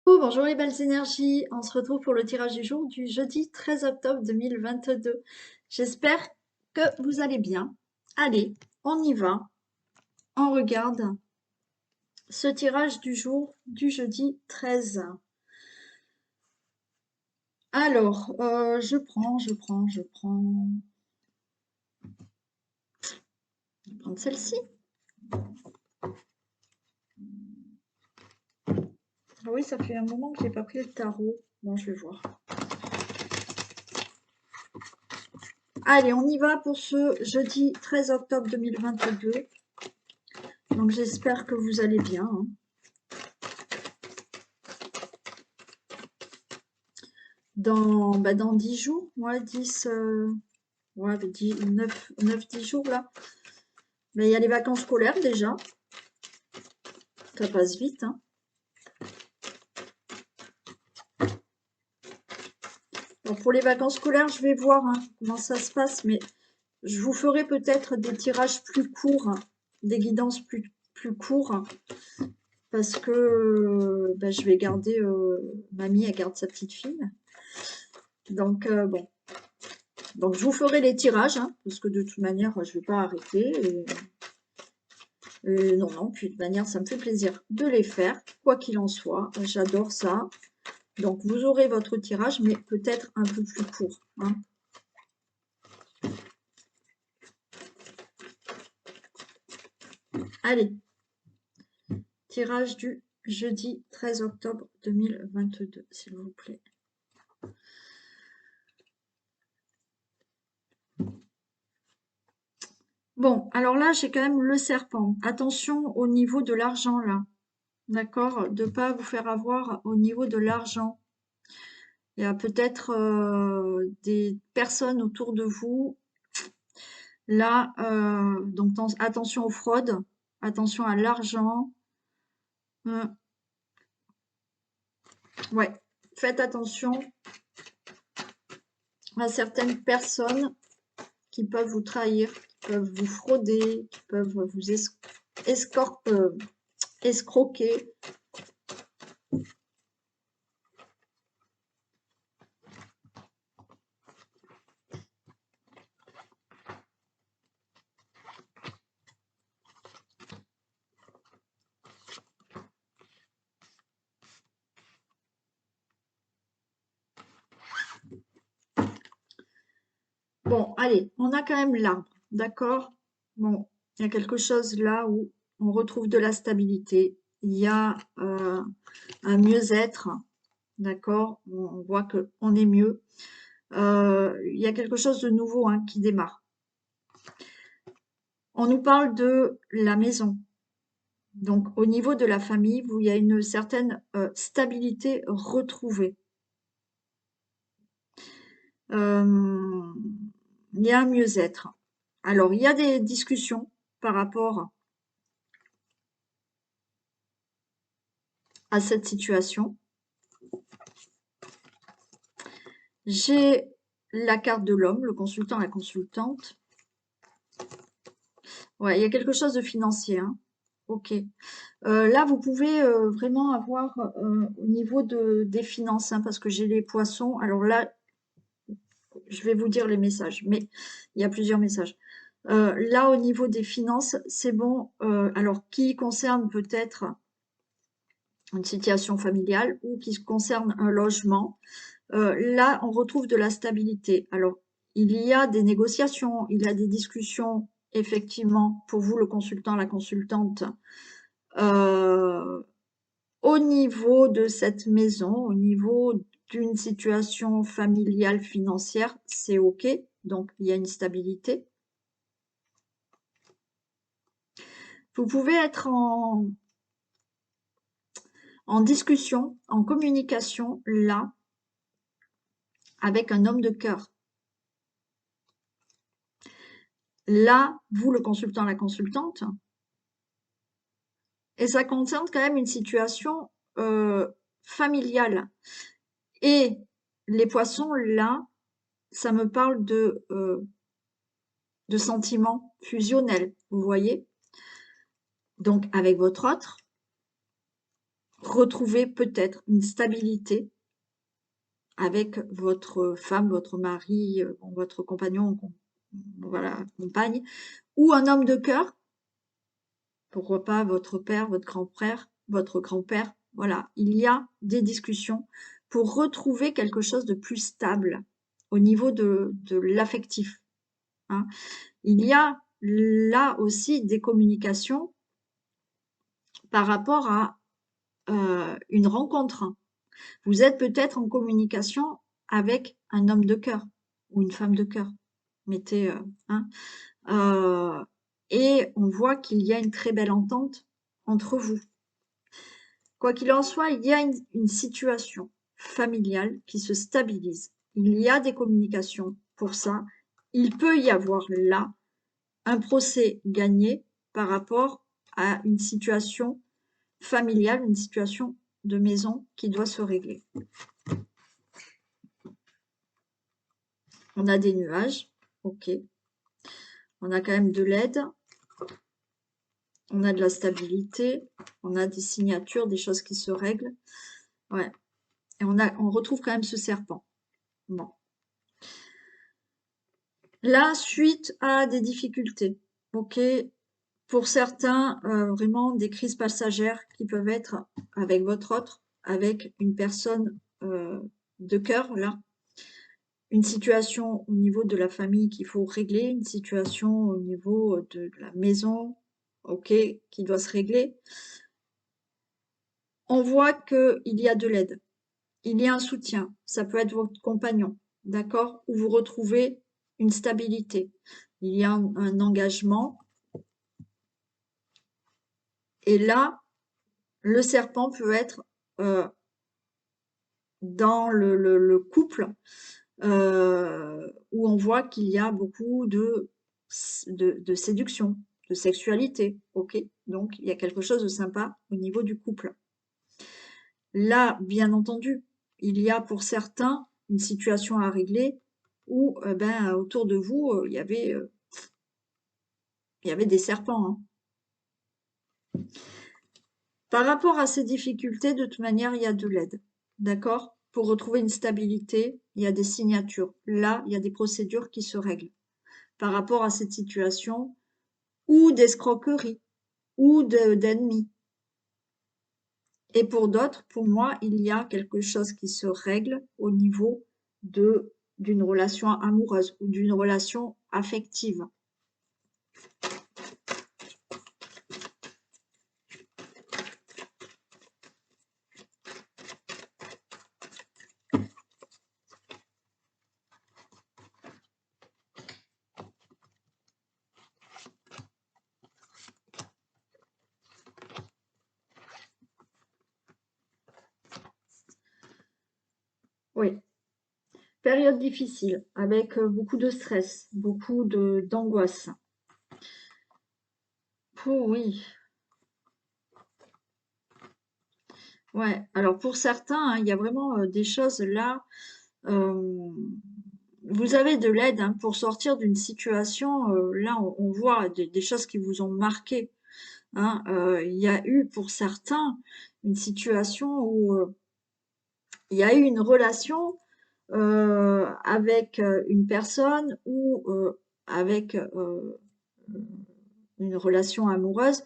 Bonjour les belles énergies, on se retrouve pour le tirage du jour du jeudi 13 octobre 2022. J'espère que vous allez bien. Allez, on y va. On regarde ce tirage du jour du jeudi 13. Alors, je prends. Je vais prendre celle-ci. Ah oui, ça fait un moment que j'ai pas pris le tarot. Bon, je vais voir. Allez, on y va pour ce jeudi 13 octobre 2022. Donc j'espère que vous allez bien, hein. Dans 10 jours, ouais, 10, ouais, 10, 9-10 jours là. Mais il y a les vacances scolaires déjà. Ça passe vite, hein. Alors pour les vacances scolaires, je vais voir hein, comment ça se passe, mais je vous ferai peut-être des tirages plus courts, hein, des guidances plus courts, hein, parce que je vais garder, mamie, elle garde sa petite fille. Donc bon, donc je vous ferai les tirages, hein, parce que de toute manière, je ne vais pas arrêter. Non, puis de toute manière, ça me fait plaisir de les faire, quoi qu'il en soit. J'adore ça. Donc, vous aurez votre tirage, mais peut-être un peu plus court, hein. Allez, tirage du jeudi 13 octobre 2022, s'il vous plaît. Bon, alors là, j'ai quand même le serpent. Attention au niveau de l'argent, là. D'accord? De ne pas vous faire avoir au niveau de l'argent. Il y a peut-être des personnes autour de vous. Là, donc attention aux fraudes, attention à l'argent. Ouais, faites attention à certaines personnes qui peuvent vous trahir, qui peuvent vous frauder, qui peuvent vous escroquer. Bon, allez, on a quand même l'arbre, d'accord? Bon, il y a quelque chose là où on retrouve de la stabilité. Il y a un mieux-être, d'accord? On voit qu'on est mieux. Il y a quelque chose de nouveau hein, qui démarre. On nous parle de la maison. Donc, au niveau de la famille, il y a une certaine stabilité retrouvée. Il y a un mieux-être. Alors, il y a des discussions par rapport à cette situation. J'ai la carte de l'homme, le consultant, la consultante. Ouais, il y a quelque chose de financier, hein. Ok. Là, vous pouvez vraiment avoir au niveau des finances, hein, parce que j'ai les poissons. Alors là, je vais vous dire les messages, mais il y a plusieurs messages. Là, au niveau des finances, c'est bon. Alors, qui concerne peut-être une situation familiale ou qui concerne un logement, là, on retrouve de la stabilité. Alors, il y a des négociations, il y a des discussions, effectivement, pour vous, le consultant, la consultante, au niveau de cette maison, au niveau d'une situation familiale, financière, c'est OK. Donc, il y a une stabilité. Vous pouvez être en discussion, en communication, là, avec un homme de cœur. Là, vous, le consultant, la consultante, et ça concerne quand même une situation familiale. Et les poissons, là, ça me parle de sentiments fusionnels, vous voyez? Donc, avec votre autre, retrouver peut-être une stabilité avec votre femme, votre mari, votre compagnon, voilà, compagne, ou un homme de cœur, pourquoi pas votre père, votre grand-père, voilà. Il y a des discussions pour retrouver quelque chose de plus stable au niveau de l'affectif, hein. Il y a là aussi des communications par rapport à une rencontre. Vous êtes peut-être en communication avec un homme de cœur ou une femme de cœur. Mettez, hein, euh, et on voit qu'il y a une très belle entente entre vous. Quoi qu'il en soit, il y a une situation familiale qui se stabilise. Il y a des communications pour ça. Il peut y avoir là un procès gagné par rapport à une situation familiale, une situation de maison qui doit se régler. On a des nuages, ok. On a quand même de l'aide. On a de la stabilité. On a des signatures, des choses qui se règlent. Ouais. Et on retrouve quand même ce serpent. Bon. Là, suite à des difficultés, ok. Pour certains, vraiment des crises passagères qui peuvent être avec votre autre, avec une personne de cœur, là. Une situation au niveau de la famille qu'il faut régler, une situation au niveau de la maison, ok, qui doit se régler. On voit qu'il y a de l'aide, il y a un soutien, ça peut être votre compagnon, d'accord, où vous retrouvez une stabilité. Il y a un engagement. Et là, le serpent peut être dans le couple où on voit qu'il y a beaucoup de séduction, de sexualité, ok? Donc, il y a quelque chose de sympa au niveau du couple. Là, bien entendu, il y a pour certains une situation à régler où, ben, autour de vous, il y avait des serpents, hein. Par rapport à ces difficultés, de toute manière, il y a de l'aide, d'accord? Pour retrouver une stabilité, il y a des signatures. Là, il y a des procédures qui se règlent par rapport à cette situation ou d'escroquerie ou d'ennemis. Et pour d'autres, pour moi, il y a quelque chose qui se règle au niveau d'une relation amoureuse ou d'une relation affective. Oui, période difficile avec beaucoup de stress, beaucoup d'angoisse. Oh oui, ouais. Alors pour certains, hein, il y a vraiment des choses là. Vous avez de l'aide, hein, pour sortir d'une situation. Là, on voit des choses qui vous ont marqué, hein. Il y a eu pour certains une situation où il y a eu une relation avec une personne ou avec une relation amoureuse,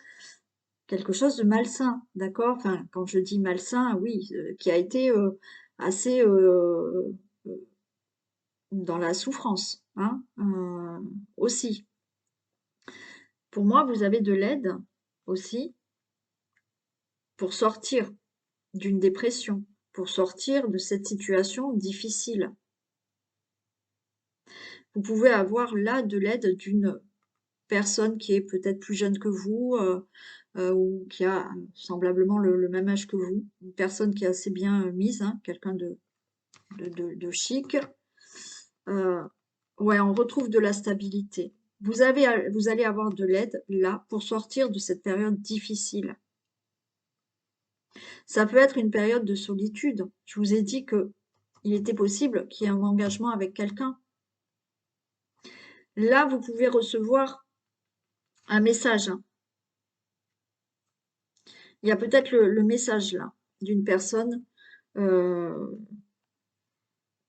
quelque chose de malsain, d'accord? Enfin, quand je dis malsain, oui, qui a été assez dans la souffrance, hein, aussi. Pour moi, vous avez de l'aide aussi pour sortir d'une dépression, pour sortir de cette situation difficile. Vous pouvez avoir là de l'aide d'une personne qui est peut-être plus jeune que vous ou qui a semblablement le même âge que vous, une personne qui est assez bien mise, hein, quelqu'un de chic. Ouais, on retrouve de la stabilité. Vous allez avoir de l'aide là pour sortir de cette période difficile. Ça peut être une période de solitude. Je vous ai dit que il était possible qu'il y ait un engagement avec quelqu'un. Là, vous pouvez recevoir un message, hein. Il y a peut-être le message là. d'une personne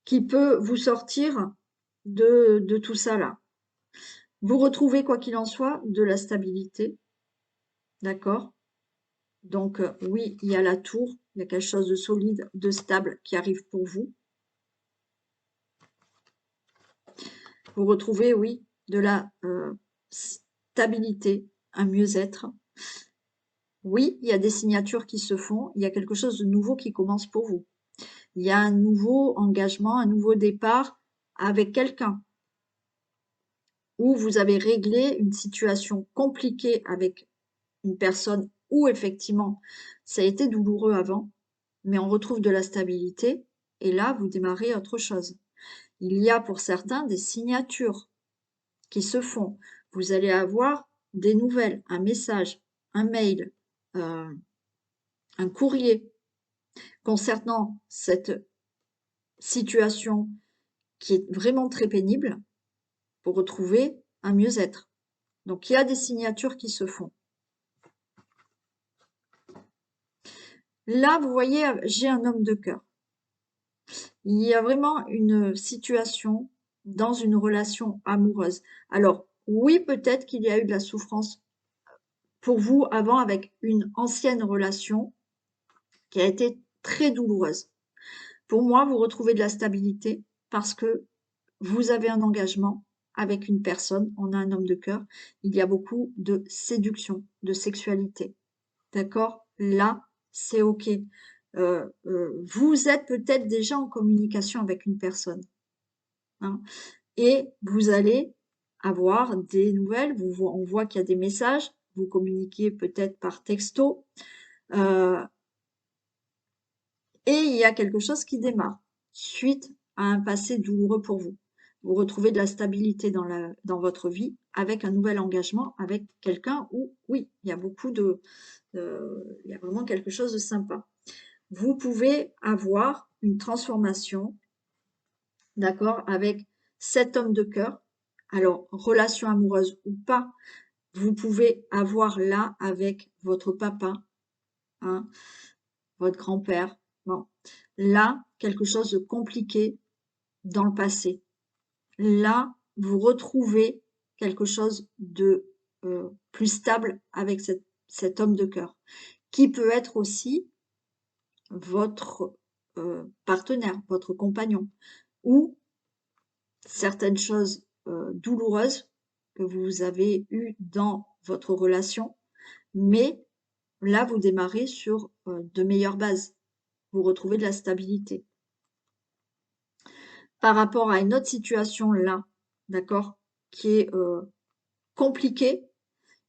qui peut vous sortir de tout ça là. Vous retrouvez, quoi qu'il en soit, de la stabilité, d'accord? Donc oui, il y a la tour, il y a quelque chose de solide, de stable qui arrive pour vous. Vous retrouvez, oui, de la stabilité, un mieux-être. Oui, il y a des signatures qui se font, il y a quelque chose de nouveau qui commence pour vous. Il y a un nouveau engagement, un nouveau départ avec quelqu'un, où vous avez réglé une situation compliquée avec une personne où effectivement ça a été douloureux avant, mais on retrouve de la stabilité et là vous démarrez autre chose. Il y a pour certains des signatures qui se font. Vous allez avoir des nouvelles, un message, un mail, un courrier concernant cette situation qui est vraiment très pénible pour retrouver un mieux-être. Donc il y a des signatures qui se font. Là, vous voyez, j'ai un homme de cœur. Il y a vraiment une situation dans une relation amoureuse. Alors, oui, peut-être qu'il y a eu de la souffrance pour vous avant avec une ancienne relation qui a été très douloureuse. Pour moi, vous retrouvez de la stabilité parce que vous avez un engagement avec une personne, on a un homme de cœur. Il y a beaucoup de séduction, de sexualité. D'accord? Là, c'est OK. Vous êtes peut-être déjà en communication avec une personne, hein, et vous allez avoir des nouvelles. On voit qu'il y a des messages. Vous communiquez peut-être par texto. Et il y a quelque chose qui démarre suite à un passé douloureux pour vous. Vous retrouvez de la stabilité dans votre vie avec un nouvel engagement avec quelqu'un où, oui, il y a il y a vraiment quelque chose de sympa. Vous pouvez avoir une transformation, d'accord, avec cet homme de cœur. Alors, relation amoureuse ou pas, vous pouvez avoir là avec votre papa, hein, votre grand-père. Bon, là, quelque chose de compliqué dans le passé. Là, vous retrouvez quelque chose de plus stable avec cet homme de cœur, qui peut être aussi votre partenaire, votre compagnon, ou certaines choses douloureuses que vous avez eues dans votre relation, mais là, vous démarrez sur de meilleures bases. Vous retrouvez de la stabilité. Par rapport à une autre situation là, d'accord, qui est compliquée,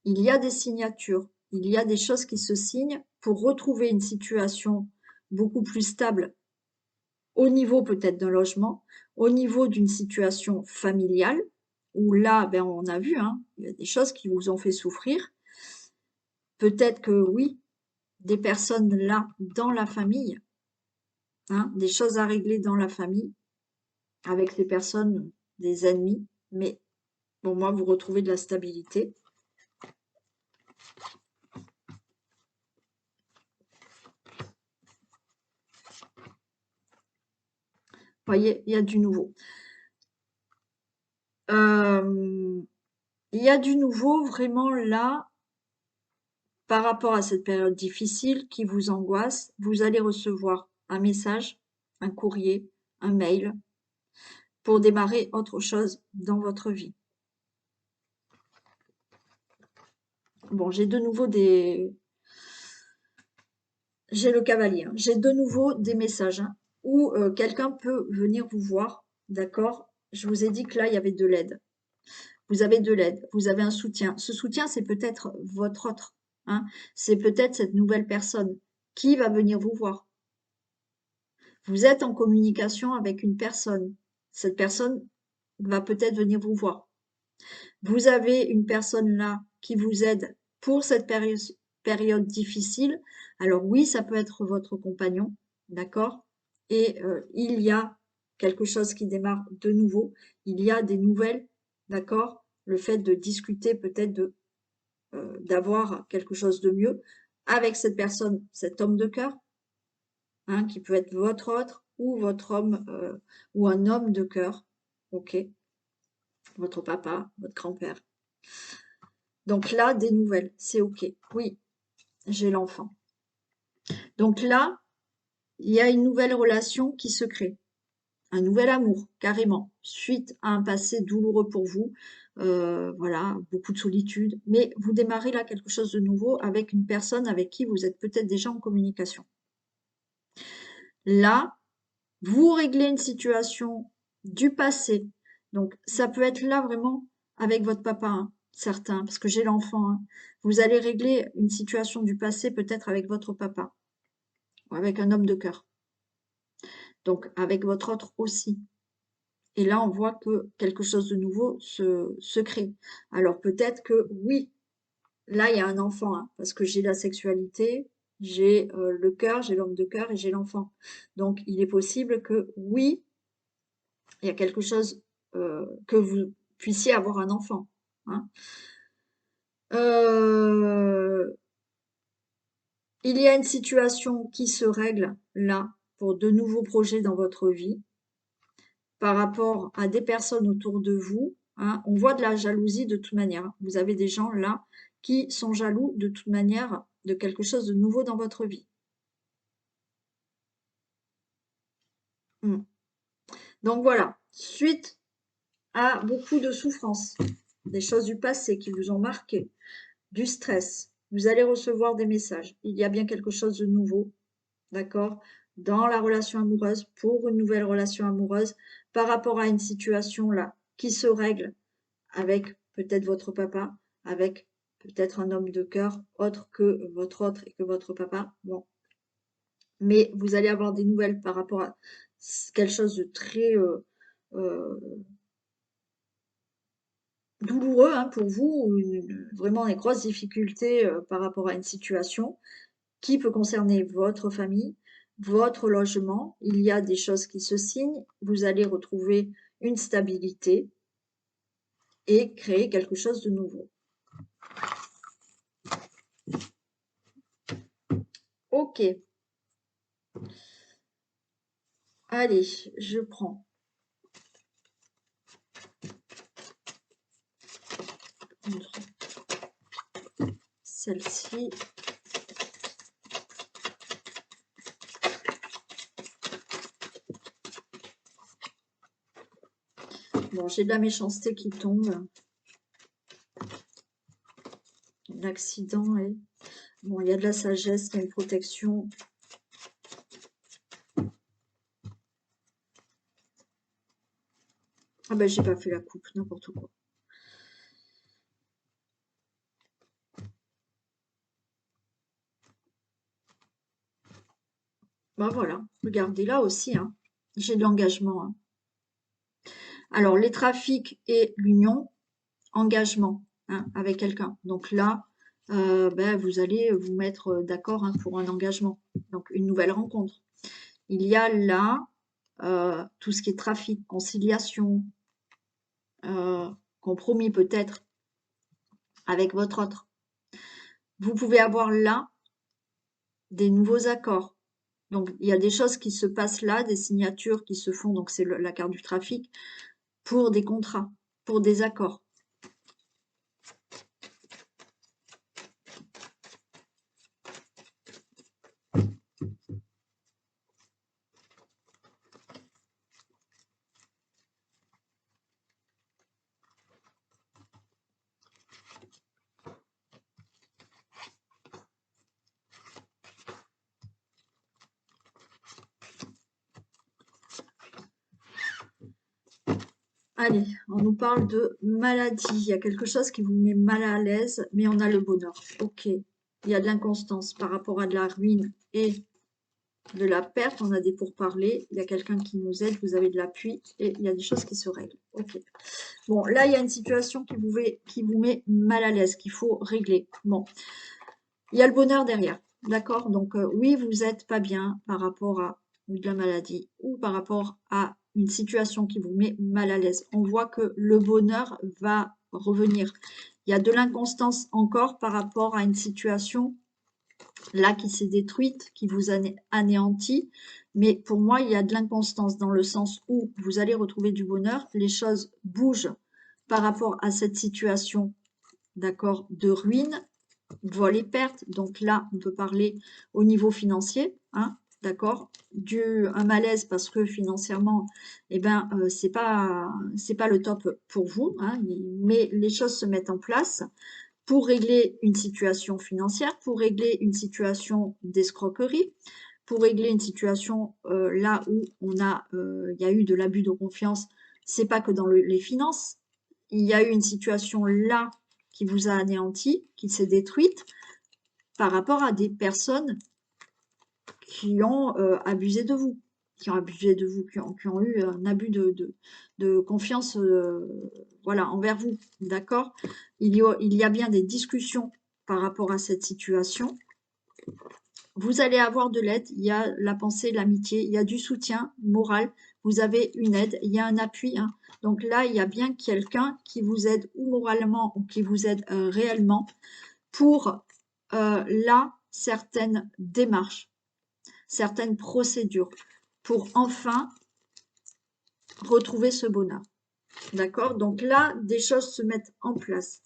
il y a des signatures, il y a des choses qui se signent pour retrouver une situation beaucoup plus stable au niveau peut-être d'un logement, au niveau d'une situation familiale, où là, ben, on a vu, hein, il y a des choses qui vous ont fait souffrir. Peut-être que oui, des personnes là dans la famille, hein, des choses à régler dans la famille, avec les personnes, des ennemis, mais pour moi, vous retrouvez de la stabilité. Voyez, il y a du nouveau. Il y a du nouveau vraiment là, par rapport à cette période difficile qui vous angoisse. Vous allez recevoir un message, un courrier, un mail pour démarrer autre chose dans votre vie. Bon, j'ai de nouveau j'ai le cavalier, hein. J'ai de nouveau des messages, hein, où quelqu'un peut venir vous voir, d'accord? Je vous ai dit que là, il y avait de l'aide. Vous avez de l'aide, vous avez un soutien. Ce soutien, c'est peut-être votre autre, hein. C'est peut-être cette nouvelle personne qui va venir vous voir. Vous êtes en communication avec une personne. Cette personne va peut-être venir vous voir. Vous avez une personne là qui vous aide pour cette période difficile. Alors oui, ça peut être votre compagnon, d'accord? Et il y a quelque chose qui démarre de nouveau. Il y a des nouvelles, d'accord? Le fait de discuter peut-être d'avoir quelque chose de mieux avec cette personne, cet homme de cœur, hein, qui peut être votre autre ou votre homme ou un homme de cœur, ok, votre papa, votre grand-père. Donc là, des nouvelles, c'est ok. Oui, j'ai l'enfant. Donc là, il y a une nouvelle relation qui se crée, un nouvel amour, carrément, suite à un passé douloureux pour vous. Voilà, beaucoup de solitude. Mais vous démarrez là quelque chose de nouveau avec une personne avec qui vous êtes peut-être déjà en communication. Là, vous réglez une situation du passé. Donc, ça peut être là vraiment avec votre papa, hein, certains, parce que j'ai l'enfant. Hein. Vous allez régler une situation du passé peut-être avec votre papa ou avec un homme de cœur. Donc, avec votre autre aussi. Et là, on voit que quelque chose de nouveau se crée. Alors, peut-être que oui, là, il y a un enfant, hein, parce que j'ai la sexualité, j'ai le cœur, j'ai l'homme de cœur et j'ai l'enfant. Donc, il est possible que oui, il y a quelque chose que vous puissiez avoir un enfant. Hein. Il y a une situation qui se règle là pour de nouveaux projets dans votre vie par rapport à des personnes autour de vous. Hein. On voit de la jalousie de toute manière. Vous avez des gens là qui sont jaloux de toute manière de quelque chose de nouveau dans votre vie. Donc voilà, suite à beaucoup de souffrances, des choses du passé qui vous ont marqué, du stress, vous allez recevoir des messages. Il y a bien quelque chose de nouveau, d'accord, dans la relation amoureuse, pour une nouvelle relation amoureuse, par rapport à une situation là qui se règle avec peut-être votre papa, avec peut-être un homme de cœur autre que votre autre et que votre papa. Bon, mais vous allez avoir des nouvelles par rapport à quelque chose de très euh, douloureux hein, pour vous, ou vraiment des grosses difficultés par rapport à une situation qui peut concerner votre famille, votre logement. Il y a des choses qui se signent, vous allez retrouver une stabilité et créer quelque chose de nouveau. Ok. Allez, je prends celle-ci. Bon, j'ai de la méchanceté qui tombe. L'accident est... Bon, il y a de la sagesse, il y a une protection. Ah ben, j'ai pas fait la coupe, n'importe quoi. Ben voilà, regardez là aussi, hein, j'ai de l'engagement. Hein. Alors, les trafics et l'union, engagement hein, avec quelqu'un. Donc là, ben, vous allez vous mettre d'accord hein, pour un engagement. Donc, une nouvelle rencontre. Il y a là tout ce qui est trafic, conciliation, compromis peut-être avec votre autre. Vous pouvez avoir là des nouveaux accords. Donc, il y a des choses qui se passent là, des signatures qui se font, donc c'est la carte du trafic, pour des contrats, pour des accords. Allez, on nous parle de maladie. Il y a quelque chose qui vous met mal à l'aise, mais on a le bonheur. Ok. Il y a de l'inconstance par rapport à de la ruine et de la perte. On a des pourparlers. Il y a quelqu'un qui nous aide. Vous avez de l'appui et il y a des choses qui se règlent. Ok. Bon, là, il y a une situation qui vous met mal à l'aise, qu'il faut régler. Bon. Il y a le bonheur derrière. D'accord? Donc, oui, vous n'êtes pas bien par rapport à ou de la maladie ou par rapport à une situation qui vous met mal à l'aise. On voit que le bonheur va revenir. Il y a de l'inconstance encore par rapport à une situation là qui s'est détruite, qui vous anéantit. Mais pour moi, il y a de l'inconstance dans le sens où vous allez retrouver du bonheur. Les choses bougent par rapport à cette situation, d'accord, de ruine, vol et perte. Donc là, on peut parler au niveau financier, hein, d'accord, un malaise parce que financièrement, eh ben, c'est pas le top pour vous, hein, mais les choses se mettent en place pour régler une situation financière, pour régler une situation d'escroquerie, pour régler une situation là où il y a eu de l'abus de confiance. C'est pas que dans les finances. Il y a eu une situation là qui vous a anéanti, qui s'est détruite par rapport à des personnes qui ont abusé de vous, qui ont eu un abus de confiance voilà, envers vous, d'accord. Il y a bien des discussions par rapport à cette situation. Vous allez avoir de l'aide, il y a la pensée, l'amitié, il y a du soutien moral, vous avez une aide, il y a un appui, hein. Donc là, il y a bien quelqu'un qui vous aide ou moralement ou qui vous aide réellement pour là, certaines démarches, certaines procédures pour enfin retrouver ce bonheur. D'accord? Donc là, des choses se mettent en place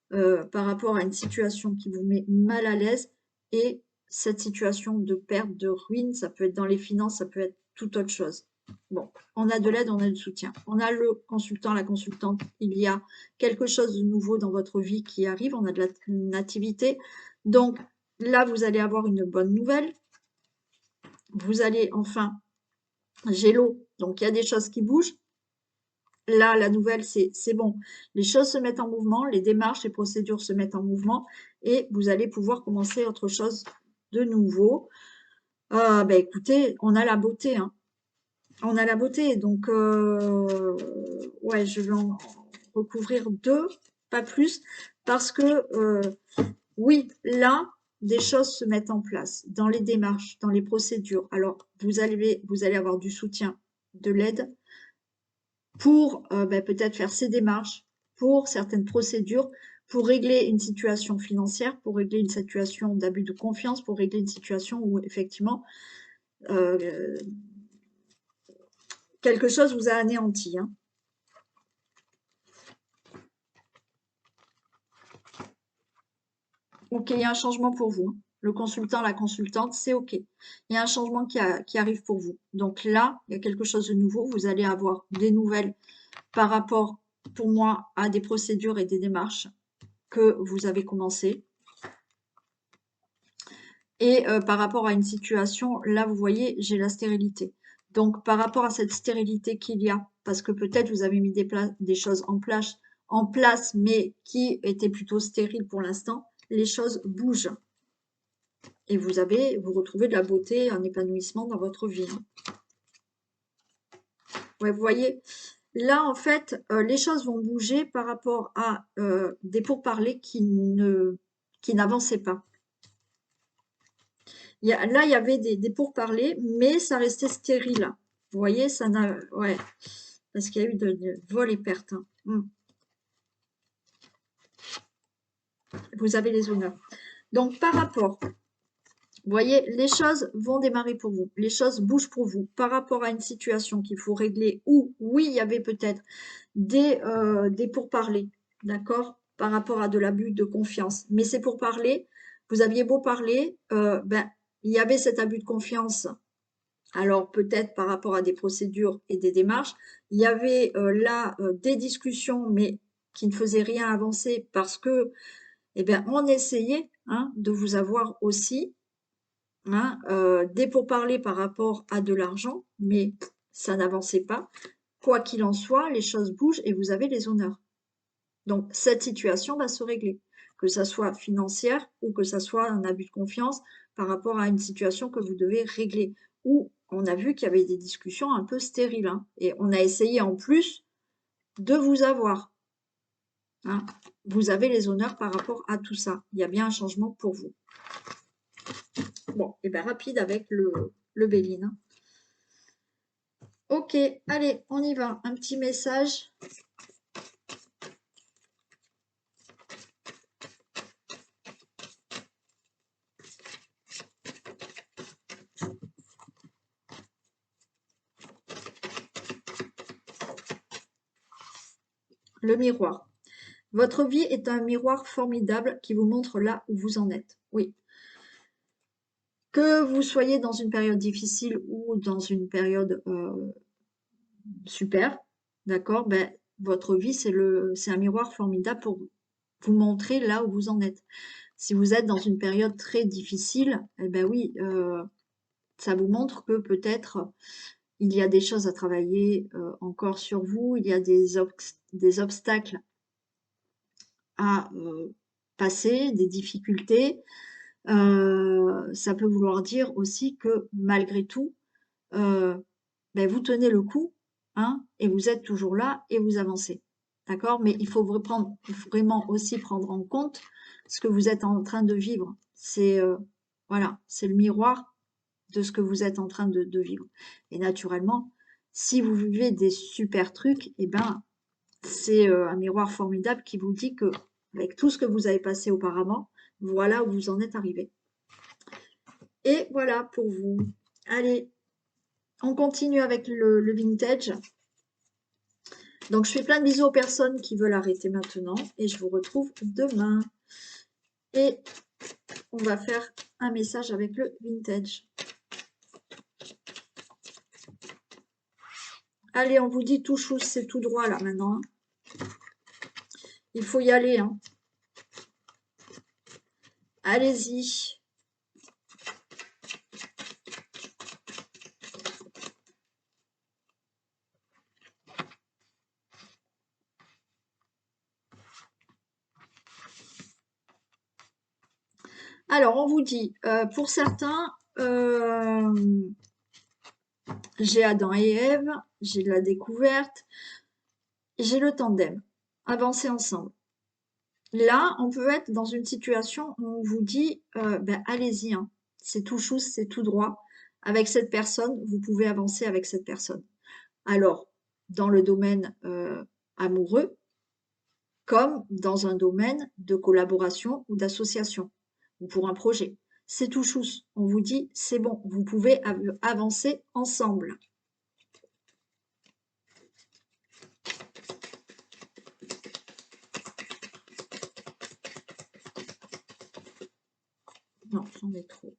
par rapport à une situation qui vous met mal à l'aise et cette situation de perte, de ruine, ça peut être dans les finances, ça peut être toute autre chose. Bon, on a de l'aide, on a du soutien. On a le consultant, la consultante. Il y a quelque chose de nouveau dans votre vie qui arrive. On a de la nativité. Donc là, vous allez avoir une bonne nouvelle. Vous allez enfin, Gélo, donc il y a des choses qui bougent. Là, la nouvelle, c'est bon. Les choses se mettent en mouvement, les démarches, les procédures se mettent en mouvement et vous allez pouvoir commencer autre chose de nouveau. Ben, écoutez, on a la beauté, hein. On a la beauté, donc ouais, je vais en recouvrir deux, pas plus, parce que oui, là, des choses se mettent en place dans les démarches, dans les procédures. Alors, vous allez avoir du soutien, de l'aide pour ben, peut-être faire ces démarches, pour certaines procédures, pour régler une situation financière, pour régler une situation d'abus de confiance, pour régler une situation où effectivement euh, quelque chose vous a anéanti, hein. Ok, il y a un changement pour vous, hein. Le consultant, la consultante, c'est ok. Il y a un changement qui arrive pour vous. Donc là, il y a quelque chose de nouveau. Vous allez avoir des nouvelles par rapport, pour moi, à des procédures et des démarches que vous avez commencées. Et par rapport à une situation, là, vous voyez, j'ai la stérilité. Donc, par rapport à cette stérilité qu'il y a, parce que peut-être vous avez mis des choses en place, mais qui étaient plutôt stériles pour l'instant, les choses bougent. Et vous retrouvez de la beauté, un épanouissement dans votre vie, hein. Ouais, vous voyez, là, en fait, les choses vont bouger par rapport à des pourparlers qui n'avançaient pas. Là, il y avait des pourparlers, mais ça restait stérile. Vous voyez, ça n'a. Ouais, parce qu'il y a eu de vol et perte, hein. Vous avez les honneurs. Donc, par rapport, vous voyez, les choses vont démarrer pour vous. Les choses bougent pour vous par rapport à une situation qu'il faut régler où, oui, il y avait peut-être des pourparlers, d'accord, par rapport à de l'abus de confiance. Mais c'est pour parler, vous aviez beau parler, ben, il y avait cet abus de confiance. Alors peut-être par rapport à des procédures et des démarches, il y avait là des discussions, mais qui ne faisaient rien avancer parce que, eh bien, on essayait, hein, de vous avoir aussi, hein, des pourparlers par rapport à de l'argent, mais ça n'avançait pas. Quoi qu'il en soit, les choses bougent et vous avez les honneurs. Donc cette situation va se régler, que ça soit financière ou que ça soit un abus de confiance par rapport à une situation que vous devez régler. Ou on a vu qu'il y avait des discussions un peu stériles, hein, et on a essayé en plus de vous avoir, hein. Vous avez les honneurs par rapport à tout ça. Il y a bien un changement pour vous. Bon, et bien rapide avec le Béline, hein. Ok, allez, on y va. Un petit message. Le miroir. Votre vie est un miroir formidable qui vous montre là où vous en êtes. Oui. Que vous soyez dans une période difficile ou dans une période super, d'accord, ben, votre vie, c'est un miroir formidable pour vous montrer là où vous en êtes. Si vous êtes dans une période très difficile, eh ben oui, ça vous montre que peut-être il y a des choses à travailler encore sur vous, il y a des obstacles à passer, des difficultés. Ça peut vouloir dire aussi que malgré tout, euh, ben, vous tenez le coup, hein, et vous êtes toujours là et vous avancez. D'accord? Mais il faut vraiment aussi prendre en compte ce que vous êtes en train de vivre. C'est voilà, c'est le miroir de ce que vous êtes en train de vivre. Et naturellement, si vous vivez des super trucs, eh ben, c'est un miroir formidable qui vous dit que, avec tout ce que vous avez passé auparavant, voilà où vous en êtes arrivé. Et voilà pour vous. Allez, on continue avec le vintage. Donc, je fais plein de bisous aux personnes qui veulent arrêter maintenant et je vous retrouve demain. Et on va faire un message avec le vintage. Allez, on vous dit tout chou, c'est tout droit là maintenant. Il faut y aller. Hein. Allez-y. Alors, on vous dit, pour certains, j'ai Adam et Ève, j'ai de la découverte, j'ai le tandem, avancer ensemble. Là, on peut être dans une situation où on vous dit, ben, allez-y, hein, c'est tout chou, c'est tout droit. Avec cette personne, vous pouvez avancer avec cette personne. Alors, dans le domaine amoureux, comme dans un domaine de collaboration ou d'association, ou pour un projet. C'est tout chousse. On vous dit, c'est bon, vous pouvez avancer ensemble. Non, j'en ai trop.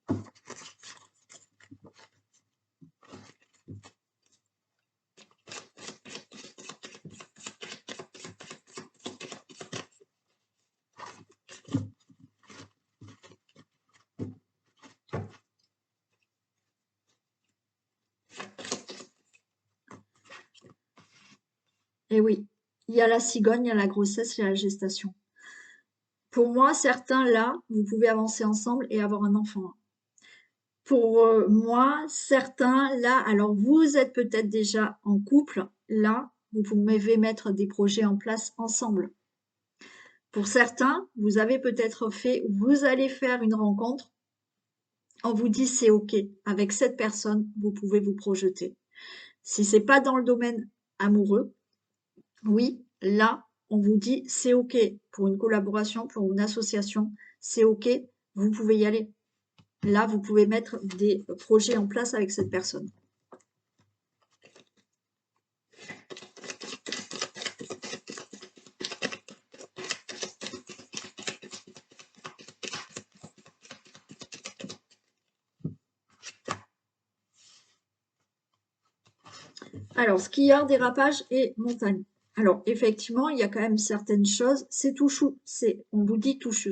Et oui, il y a la cigogne, il y a la grossesse, il y a la gestation. Pour moi, certains, là, vous pouvez avancer ensemble et avoir un enfant. Pour moi, certains, là, alors vous êtes peut-être déjà en couple, là, vous pouvez mettre des projets en place ensemble. Pour certains, vous avez peut-être fait, vous allez faire une rencontre, on vous dit c'est OK, avec cette personne, vous pouvez vous projeter. Si c'est pas dans le domaine amoureux, oui, là, on vous dit c'est OK pour une collaboration, pour une association, c'est OK, vous pouvez y aller. Là, vous pouvez mettre des projets en place avec cette personne. Alors, skieur, dérapage et montagne. Alors, effectivement, il y a quand même certaines choses. C'est tout chou, on vous dit tout chou,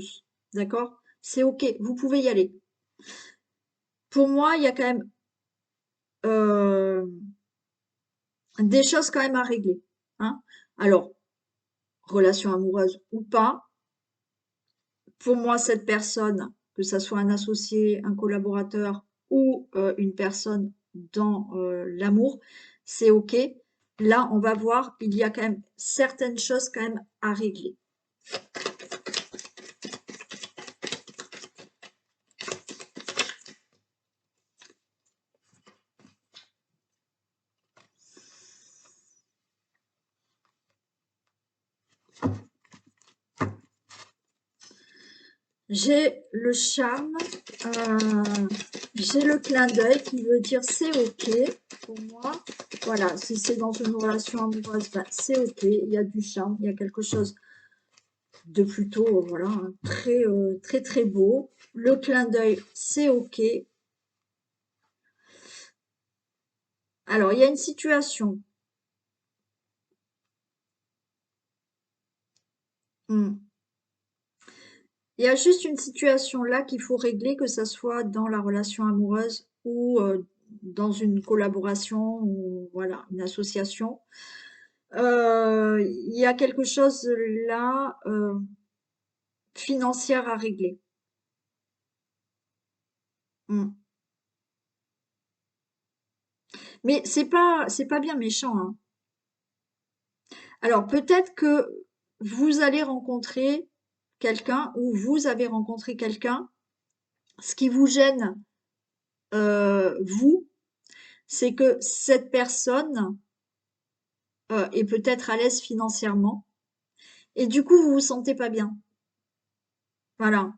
d'accord? C'est OK, vous pouvez y aller. Pour moi, il y a quand même euh, des choses quand même à régler. Hein. Alors, relation amoureuse ou pas, pour moi, cette personne, que ça soit un associé, un collaborateur ou une personne dans l'amour, c'est OK. Là, on va voir, il y a quand même certaines choses quand même à régler. J'ai le charme, j'ai le clin d'œil qui veut dire c'est ok pour moi. Voilà, si c'est dans une relation amoureuse, ben, c'est ok, il y a du charme, il y a quelque chose de plutôt, voilà, très, très, très beau. Le clin d'œil, c'est ok. Alors, il y a une situation. Hmm. Il y a juste une situation là qu'il faut régler, que ça soit dans la relation amoureuse ou dans une collaboration ou voilà, une association. Il y a quelque chose là financière à régler. Mm. Mais c'est pas bien méchant, hein. Alors peut-être que vous allez rencontrer quelqu'un ou vous avez rencontré quelqu'un. Ce qui vous gêne, vous, c'est que cette personne est peut-être à l'aise financièrement et du coup vous vous sentez pas bien. Voilà.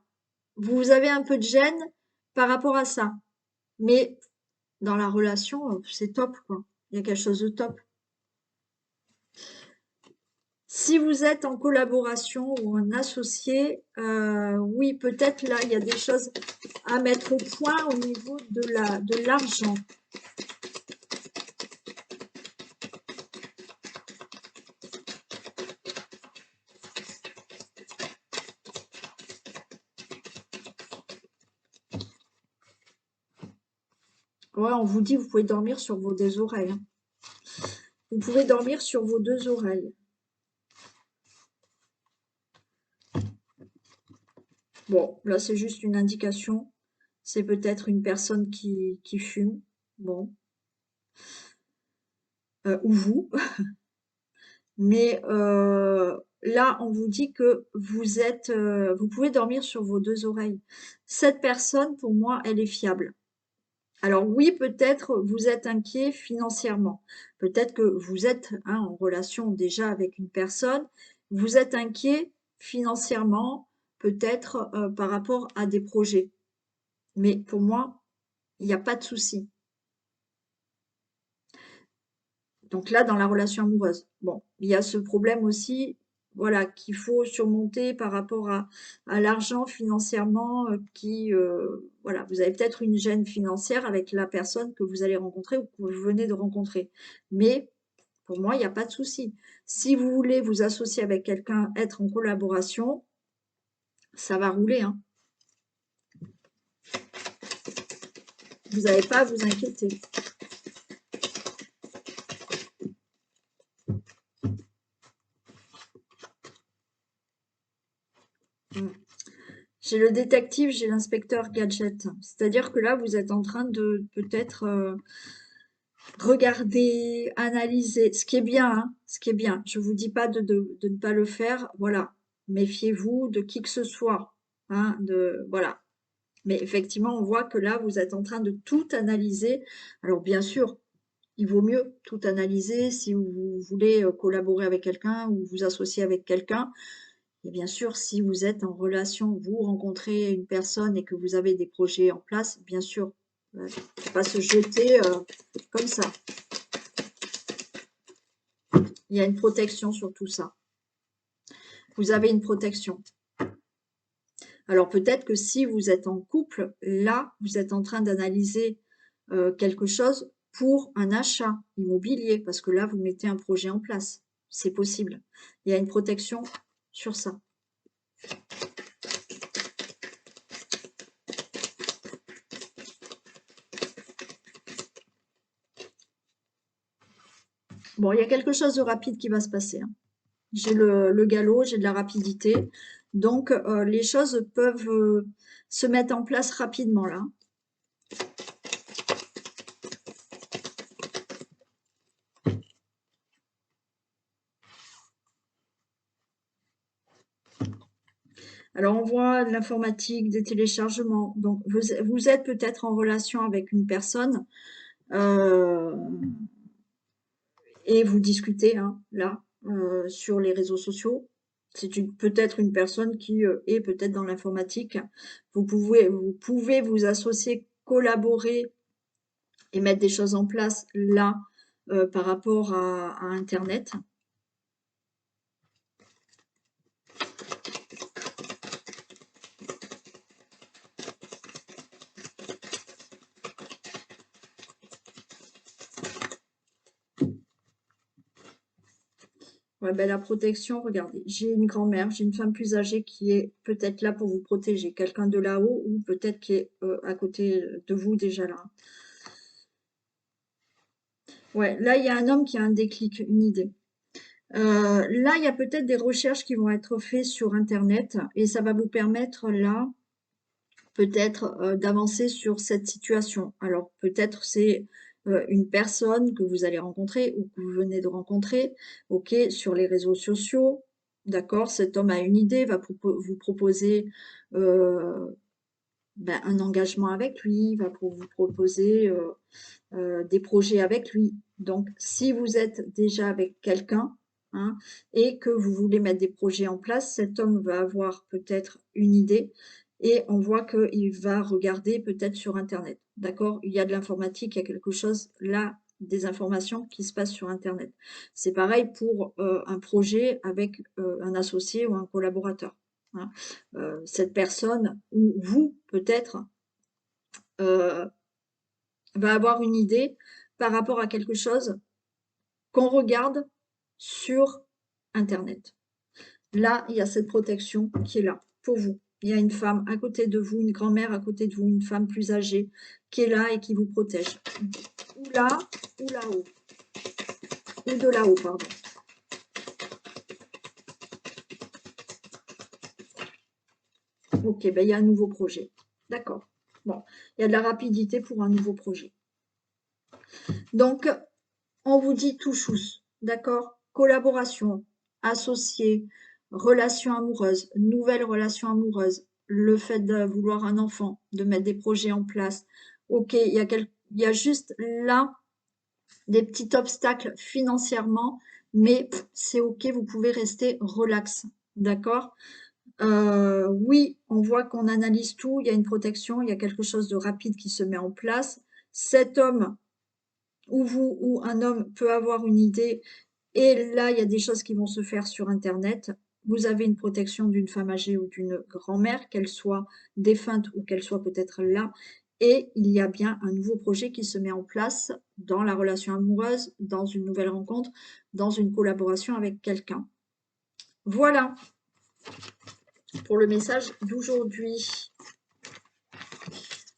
Vous avez un peu de gêne par rapport à ça. Mais dans la relation, c'est top, quoi. Il y a quelque chose de top. Si vous êtes en collaboration ou en associé, oui, peut-être là, il y a des choses à mettre au point au niveau de l'argent. Ouais, on vous dit, vous pouvez dormir sur vos deux oreilles, hein. Vous pouvez dormir sur vos deux oreilles. Bon, là, c'est juste une indication. C'est peut-être une personne qui fume. Bon, ou vous. Mais là, on vous dit que vous pouvez dormir sur vos deux oreilles. Cette personne, pour moi, elle est fiable. Alors oui, peut-être vous êtes inquiet financièrement. Peut-être que vous êtes hein, en relation déjà avec une personne. Vous êtes inquiet financièrement, peut-être par rapport à des projets. Mais pour moi, il n'y a pas de souci. Donc là, dans la relation amoureuse, bon, il y a ce problème aussi, voilà, qu'il faut surmonter par rapport à l'argent financièrement, voilà, vous avez peut-être une gêne financière avec la personne que vous allez rencontrer ou que vous venez de rencontrer. Mais pour moi, il n'y a pas de souci. Si vous voulez vous associer avec quelqu'un, être en collaboration, ça va rouler, hein. Vous n'avez pas à vous inquiéter. Mm. J'ai le détective, j'ai l'inspecteur gadget. C'est-à-dire que là, vous êtes en train de peut-être regarder, analyser, ce qui est bien, hein, ce qui est bien. Je vous dis pas de ne pas le faire, voilà. Méfiez-vous de qui que ce soit, hein, voilà. Mais effectivement, on voit que là, vous êtes en train de tout analyser. Alors bien sûr, il vaut mieux tout analyser si vous voulez collaborer avec quelqu'un ou vous associer avec quelqu'un. Et bien sûr, si vous êtes en relation, vous rencontrez une personne et que vous avez des projets en place, bien sûr, il ne faut pas se jeter comme ça. Il y a une protection sur tout ça. Vous avez une protection. Alors peut-être que si vous êtes en couple, là, vous êtes en train d'analyser quelque chose pour un achat immobilier, parce que là, vous mettez un projet en place. C'est possible. Il y a une protection sur ça. Bon, il y a quelque chose de rapide qui va se passer, hein. J'ai le galop, j'ai de la rapidité. Donc, les choses peuvent se mettre en place rapidement là. Alors, on voit de l'informatique, des téléchargements. Donc, vous êtes peut-être en relation avec une personne euh, et vous discutez hein, là sur les réseaux sociaux. C'est peut-être une personne qui est peut-être dans l'informatique. Vous pouvez vous associer, collaborer et mettre des choses en place là par rapport à Internet. Ouais, ben la protection, regardez, j'ai une grand-mère, j'ai une femme plus âgée qui est peut-être là pour vous protéger, quelqu'un de là-haut ou peut-être qui est à côté de vous déjà là. Ouais, là, il y a un homme qui a un déclic, une idée. Là, il y a peut-être des recherches qui vont être faites sur Internet et ça va vous permettre là, peut-être d'avancer sur cette situation. Alors peut-être c'est une personne que vous allez rencontrer ou que vous venez de rencontrer, ok, sur les réseaux sociaux, d'accord, cet homme a une idée, va vous proposer euh, ben, un engagement avec lui, va vous proposer des projets avec lui. Donc, si vous êtes déjà avec quelqu'un hein, et que vous voulez mettre des projets en place, cet homme va avoir peut-être une idée et on voit qu'il va regarder peut-être sur Internet. D'accord? Il y a de l'informatique, il y a quelque chose là, des informations qui se passent sur Internet. C'est pareil pour un projet avec un associé ou un collaborateur. Hein. Cette personne ou vous peut-être euh, va avoir une idée par rapport à quelque chose qu'on regarde sur Internet. Là, il y a cette protection qui est là pour vous. Il y a une femme à côté de vous, une grand-mère à côté de vous, une femme plus âgée qui est là et qui vous protège. Ou là, ou là-haut. Ou de là-haut, pardon. Ok, ben il y a un nouveau projet. D'accord. Bon, il y a de la rapidité pour un nouveau projet. Donc, on vous dit tout chousse, d'accord? Collaboration, associé, relation amoureuse, nouvelle relation amoureuse, le fait de vouloir un enfant, de mettre des projets en place. Ok, il y a juste là des petits obstacles financièrement, mais c'est ok, vous pouvez rester relax, d'accord? Oui, on voit qu'on analyse tout, il y a une protection, il y a quelque chose de rapide qui se met en place. Cet homme ou vous ou un homme peut avoir une idée et là, il y a des choses qui vont se faire sur Internet. Vous avez une protection d'une femme âgée ou d'une grand-mère, qu'elle soit défunte ou qu'elle soit peut-être là. Et il y a bien un nouveau projet qui se met en place dans la relation amoureuse, dans une nouvelle rencontre, dans une collaboration avec quelqu'un. Voilà pour le message d'aujourd'hui.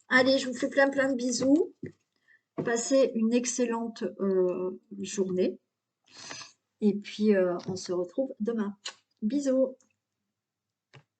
Allez, je vous fais plein plein de bisous. Passez une excellente journée. Et puis, on se retrouve demain. Bisous!